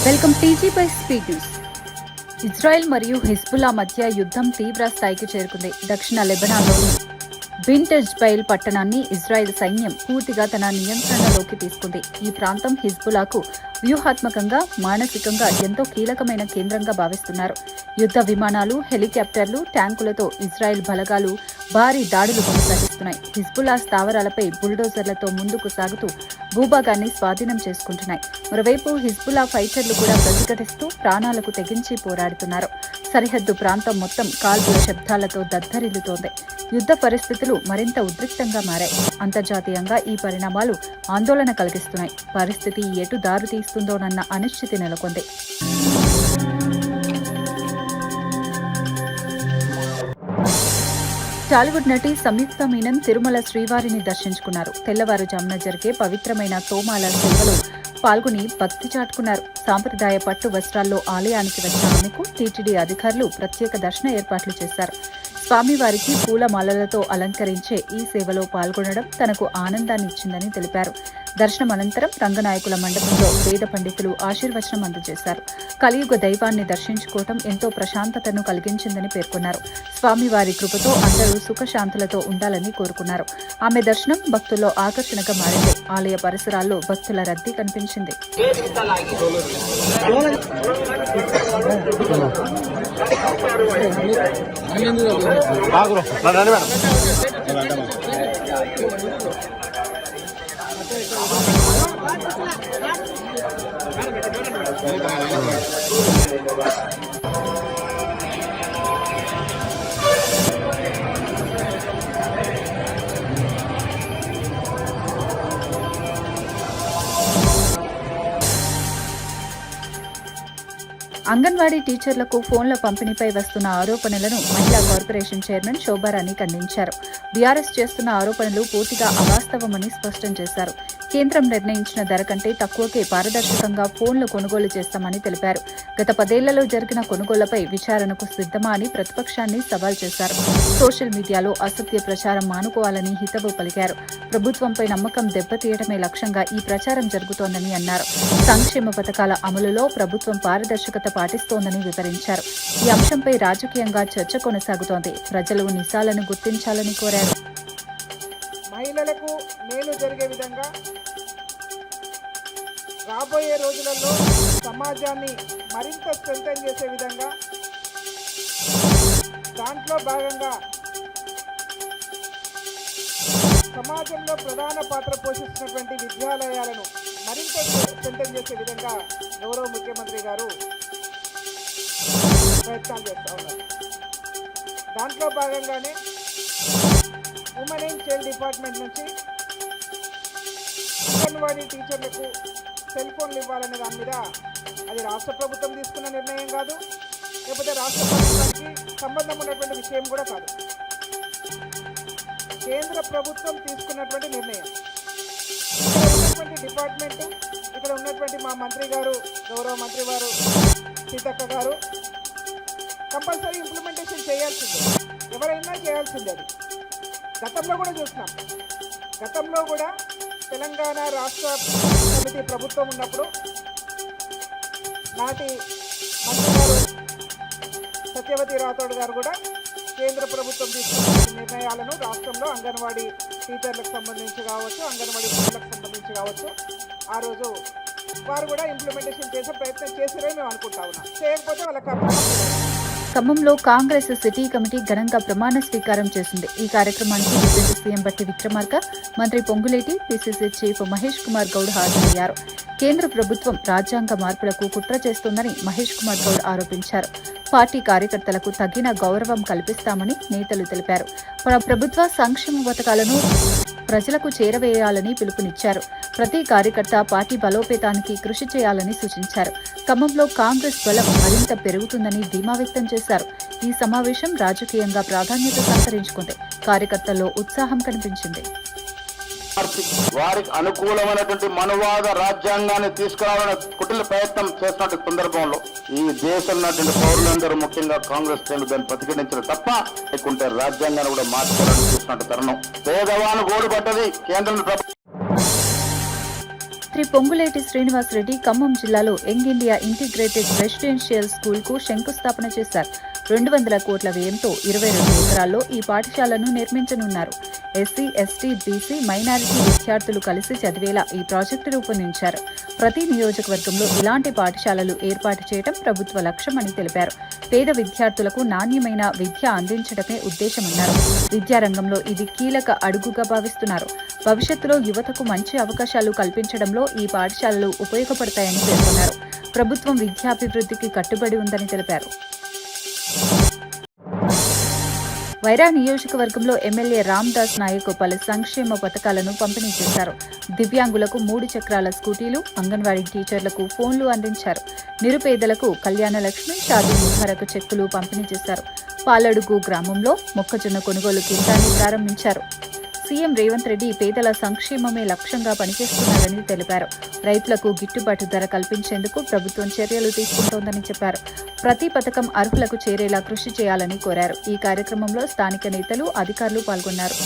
Welcome టీజీపై speed news. Israel మరియు Hezbollah మధ్య యుద్ధం తీవ్ర స్థాయికి చేరుకుంది. దక్షిణ లెబనాన్లోని బింట్ జబైల్ పట్టణాన్ని ఇజ్రాయెల్ సైన్యం పూర్తిగా తన నియంత్రణలోకి తీసుకుంది. ఈ ప్రాంతం హిజ్బుల్లాకు వ్యూహాత్మకంగా, మానసికంగా ఎంతో కీలకమైన కేంద్రంగా భావిస్తున్నారు. యుద్ధ విమానాలు, హెలికాప్టర్లు, ట్యాంకులతో ఇజ్రాయెల్ బలగాలు భారీ దాడులు కొనసాగిస్తున్నాయి. హిజ్బుల్లా స్థావరాలపై బుల్డోజర్లతో ముందుకు సాగుతూ భూభాగాన్ని స్వాధీనం చేసుకుంటున్నాయి. మరోవైపు హిజ్బుల్లా ఫైటర్లు కూడా ప్రతిఘటిస్తూ ప్రాణాలకు తెగించి పోరాడుతున్నారు. సరిహద్దు ప్రాంతం మొత్తం కాల్పుల శబ్దాలతో దద్దరిల్లుతోంది. యుద్ధ పరిస్థితులు మరింత ఉద్రిక్తంగా మారాయి. అంతర్జాతీయంగా ఈ పరిణామాలు ఆందోళన కలిగిస్తున్నాయి. పరిస్థితి ఎటు దారి తీస్తుందోనన్న అనిశ్చితి నెలకొంది. టాలీవుడ్ నటి సంయుక్త మీనన్ తిరుమల శ్రీవారిని దర్శించుకున్నారు. తెల్లవారుజామున జరిగే పవిత్రమైన తోమాల సేవలో పాల్గొని భక్తి చాటుకున్నారు. సాంప్రదాయ పట్టు వస్త్రాల్లో ఆలయానికి వచ్చిన ఆమెకు టీటీడీ అధికారులు ప్రత్యేక దర్శన ఏర్పాట్లు చేశారు. స్వామివారికి పూలమాలలతో అలంకరించే ఈ సేవలో పాల్గొనడం తనకు ఆనందాన్ని ఇచ్చిందని తెలిపారు. దర్శనం అనంతరం రంగనాయకుల మండపంలో వేద పండితులు ఆశీర్వచనం అందజేశారు. కలియుగ దైవాన్ని దర్శించుకోవటం ఎంతో ప్రశాంతతను కలిగించిందని పేర్కొన్నారు. స్వామివారి కృపతో అందరూ సుఖశాంతులతో ఉండాలని కోరుకున్నారు. ఆమె దర్శనం భక్తుల్లో ఆకర్షణగా మారింది. ఆలయ పరిసరాల్లో భక్తుల రద్దీ కనిపించింది. అంగన్వాడీ టీచర్లకు ఫోన్ల పంపిణీపై వస్తున్న ఆరోపణలను మహిళా కార్పొరేషన్ చైర్మన్ శోభారాణి ఖండించారు. బీఆర్ఎస్ చేస్తున్న ఆరోపణలు పూర్తిగా అవాస్తవమని స్పష్టం చేశారు. కేంద్రం నిర్ణయించిన ధర కంటే తక్కువకే పారదర్శకంగా ఫోన్లు కొనుగోలు చేస్తామని తెలిపారు. గత 10 ఏళ్లలో జరిగిన కొనుగోళ్లపై విచారణకు సిద్ధమా అని ప్రతిపక్షాన్ని సవాల్ చేశారు. సోషల్ మీడియాలో అసత్య ప్రచారం మానుకోవాలని హితవు పలికారు. ప్రభుత్వంపై నమ్మకం దెబ్బతీయడమే లక్ష్యంగా ఈ ప్రచారం జరుగుతోందని అన్నారు. సంక్షేమ పథకాల అమలులో ప్రభుత్వం పారదర్శకత పాటిస్తోందని వివరించారు. ఈ అంశంపై రాజకీయంగా చర్చ కొనసాగుతోంది. ప్రజలు నిజాలను గుర్తించాలని కోరారు. మహిళలకు మేలు జరిగే విధంగా రాబోయే రోజులలో సమాజాన్ని మరింత స్ట్రెంథెన్ చేసే విధంగా దాంట్లో భాగంగా సమాజంలో ప్రధాన పాత్ర పోషిస్తున్నటువంటి విద్యాలయాలను మరింత స్ట్రెంథెన్ చేసే విధంగా గౌరవ ముఖ్యమంత్రి గారు ప్రయత్నాలు చేస్తూ ఉన్నారు. దాంట్లో భాగంగానే ఉమెన్ అండ్ చైల్డ్ డిపార్ట్మెంట్ నుంచి అంగన్వాడీ టీచర్లకు సెల్ ఫోన్లు ఇవ్వాలనే దాని మీద అది రాష్ట్ర ప్రభుత్వం తీసుకున్న నిర్ణయం కాదు, లేకపోతే రాష్ట్ర ప్రభుత్వానికి సంబంధం ఉన్నటువంటి విషయం కూడా కాదు. కేంద్ర ప్రభుత్వం తీసుకున్నటువంటి నిర్ణయం. ఇక్కడ ఉన్నటువంటి డిపార్ట్మెంటు, ఇక్కడ ఉన్నటువంటి మా మంత్రి గారు, గౌరవ మంత్రి వారు సీతక్క గారు కంపల్సరీ ఇంప్లిమెంటేషన్ చేయాల్సిందే. ఎవరైనా చేయాల్సిందే. అది గతంలో కూడా చూసినాం. గతంలో కూడా తెలంగాణ రాష్ట్ర సమితి ప్రభుత్వం ఉన్నప్పుడు నాటి మంత్రి గారు సత్యవతి రాథోడ్ గారు కూడా కేంద్ర ప్రభుత్వం తీసుకున్న నిర్ణయాలను రాష్ట్రంలో అంగన్వాడీ టీచర్లకు సంబంధించి కావచ్చు, అంగన్వాడీ పిల్లలకు సంబంధించి కావచ్చు, ఆ రోజు వారు కూడా ఇంప్లిమెంటేషన్ చేసే ప్రయత్నం చేసిరని మేము అనుకుంటా ఉన్నాం. చేయకపోతే వాళ్ళ కర్తవ్యం. ఖమ్మంలో కాంగ్రెస్ సిటీ కమిటీ ఘనంగా ప్రమాణ స్వీకారం చేసింది. ఈ కార్యక్రమానికి డిప్యూటీ సీఎం బట్టి విక్రమార్క, మంత్రి పొంగులేటి, పీసీసీ చీఫ్ మహేష్ కుమార్ గౌడ్ హాజరయ్యారు. కేంద్ర ప్రభుత్వం రాజ్యాంగ మార్పులకు కుట్ర చేస్తోందని మహేష్ కుమార్ గౌడ్ ఆరోపించారు. పార్టీ కార్యకర్తలకు తగిన గౌరవం కల్పిస్తామని నేతలు తెలిపారు. ప్రభుత్వ సంక్షేమ పథకాలను ప్రజలకు చేరవేయాలని పిలుపునిచ్చారు. ప్రతి కార్యకర్త పార్టీ బలోపేతానికి కృషి చేయాలని సూచించారు. ఖమ్మంలో కాంగ్రెస్ బలం మరింత పెరుగుతుందని ధీమా వ్యక్తం చేశారు. ఈ సమావేశం రాజకీయంగా ప్రాధాన్యత సంతరించుకుంది. కార్యకర్తల్లో ఉత్సాహం కనిపించింది. వారికి అనుకూలమైనటువంటి మనువాద రాజ్యాంగాన్ని తీసుకురావాలని కుటిల ప్రయత్నం చేస్తున్న సందర్భంలో ఈ దేశంలో ఉన్నటువంటి పౌరులందరూ ముఖ్యంగా కాంగ్రెస్ శ్రేణులు దాన్ని ప్రతిఘటించడం తప్ప లేకుంటే రాజ్యాంగాన్ని కూడా మార్చుకోవాలని చూస్తున్నట్టు తరుణం. పేదవాను గోడుపడ్డది కేంద్రం. శ్రీ పొంగులేటి శ్రీనివాస్ రెడ్డి ఖమ్మం జిల్లాలో young India integrated residential school కు శంకుస్థాపన చేశారు. 200 కోట్ల వ్యయంతో 22 ఎకరాల్లో ఈ పాఠశాలను నిర్మించనున్నారు. ఎస్సీ, ఎస్టీ, బీసీ, మైనారిటీ విద్యార్థులు కలిసి చదివేలా ఈ ప్రాజెక్టు రూపొందించారు. ప్రతి నియోజకవర్గంలో ఇలాంటి పాఠశాలలు ఏర్పాటు చేయడం ప్రభుత్వ లక్ష్యమని తెలిపారు. పేద విద్యార్థులకు నాణ్యమైన విద్య అందించడమే ఉద్దేశమన్నారు. విద్యారంగంలో ఇది కీలక అడుగుగా భావిస్తున్నారు. భవిష్యత్తులో యువతకు మంచి అవకాశాలు కల్పించడంలో ఈ పాఠశాలలు ఉపయోగపడతాయని పేర్కొన్నారు. ప్రభుత్వం విద్యాభివృద్ధికి కట్టుబడి ఉందని తెలిపారు. వైరా నియోజకవర్గంలో ఎమ్మెల్యే రామ్దాస్ నాయక్ పలు సంక్షేమ పథకాలను పంపిణీ చేశారు. దివ్యాంగులకు 3 చక్రాల స్కూటీలు, అంగన్వాడీ టీచర్లకు ఫోన్లు అందించారు. నిరుపేదలకు కళ్యాణలక్ష్మి, షాదీ ముబారక్ చెక్కులు పంపిణీ చేశారు. పాలడుగు గ్రామంలో మొక్కజొన్న కొనుగోలు కేంద్రాన్ని ప్రారంభించారు. సీఎం రేవంత్ రెడ్డి పేదల సంక్షేమమే లక్ష్యంగా పనిచేస్తున్నారని తెలిపారు. రైతులకు గిట్టుబాటు ధర కల్పించేందుకు ప్రభుత్వం చర్యలు తీసుకుంటోందని చెప్పారు. ప్రతి పథకం అర్హులకు చేరేలా కృషి చేయాలని కోరారు. ఈ కార్యక్రమంలో స్థానిక నేతలు, అధికారులు పాల్గొన్నారు.